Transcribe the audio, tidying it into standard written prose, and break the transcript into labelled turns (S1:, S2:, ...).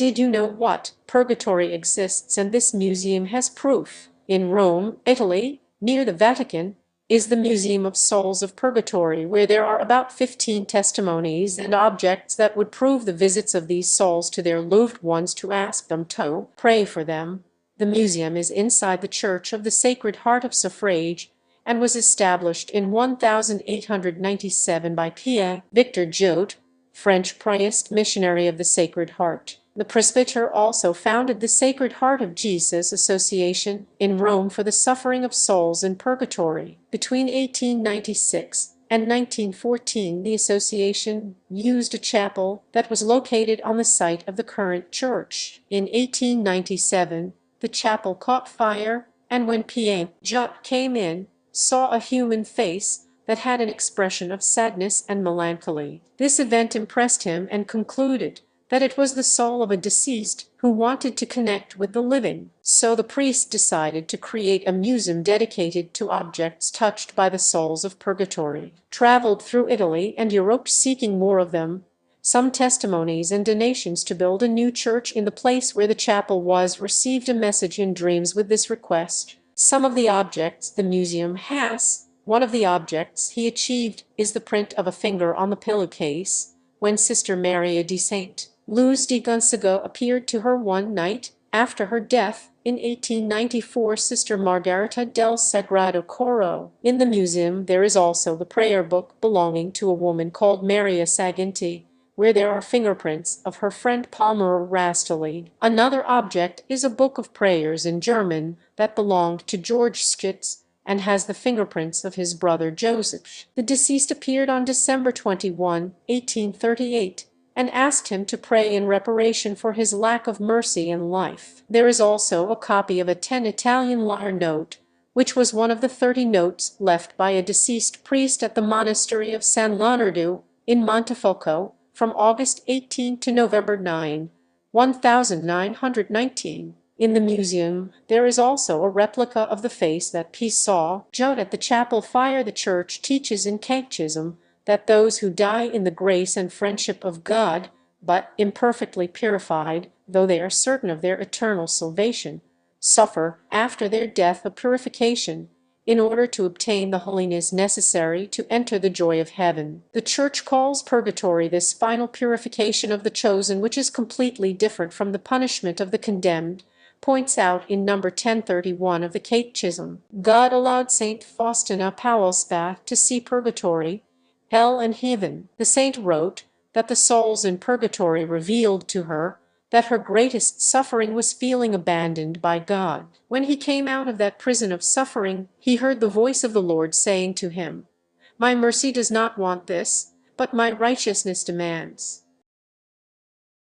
S1: Did you know what? Purgatory exists, and this museum has proof. In Rome, Italy, near the Vatican, is the Museum of Souls of Purgatory, where there are about 15 testimonies and objects that would prove the visits of these souls to their loved ones to ask them to pray for them. The museum is inside the Church of the Sacred Heart of Suffrage and was established in 1897 by Pierre Victor Jot, French priest missionary of the Sacred Heart. The presbyter also founded the Sacred Heart of Jesus Association in Rome for the suffering of souls in purgatory. Between 1896 and 1914, the association used a chapel that was located on the site of the current church. In 1897, the chapel caught fire, and when Pierre Jot came in, saw a human face that had an expression of sadness and melancholy. This event impressed him and concluded that it was the soul of a deceased who wanted to connect with the living. So the priest decided to create a museum dedicated to objects touched by the souls of purgatory. Traveled through Italy and Europe seeking more of them, some testimonies and donations to build a new church in the place where the chapel was, received a message in dreams with this request. Some of the objects the museum has. One of the objects he achieved is the print of a finger on the pillowcase when Sister Maria de Saint Luz de Gonçaga appeared to her one night after her death in 1894. Sister Margarita del Sagrado Coro. In the museum there is also the prayer book belonging to a woman called Maria Saginti, where there are fingerprints of her friend Palmira Rastali. Another object is a book of prayers in German that belonged to George Schitz and has the fingerprints of his brother Joseph. The deceased appeared on December 21, 1838, and asked him to pray in reparation for his lack of mercy in life. There is also a copy of a 10 Italian lire note, which was one of the 30 notes left by a deceased priest at the monastery of San Leonardo in Montefeltro from August 18 to November 9, 1919. In the museum, there is also a replica of the face that P. saw Jot at the chapel fire. The Church teaches in Catechism that those who die in the grace and friendship of God, but imperfectly purified, though they are certain of their eternal salvation, suffer after their death a purification, in order to obtain the holiness necessary to enter the joy of heaven. The Church calls purgatory this final purification of the chosen, which is completely different from the punishment of the condemned, points out in number 1031 of the Catechism. God allowed Saint Faustina Paulsbach to see purgatory, hell and heaven. The saint wrote that the souls in purgatory revealed to her that her greatest suffering was feeling abandoned by God. When he came out of that prison of suffering, he heard the voice of the Lord saying to him, "My mercy does not want this, but my righteousness demands."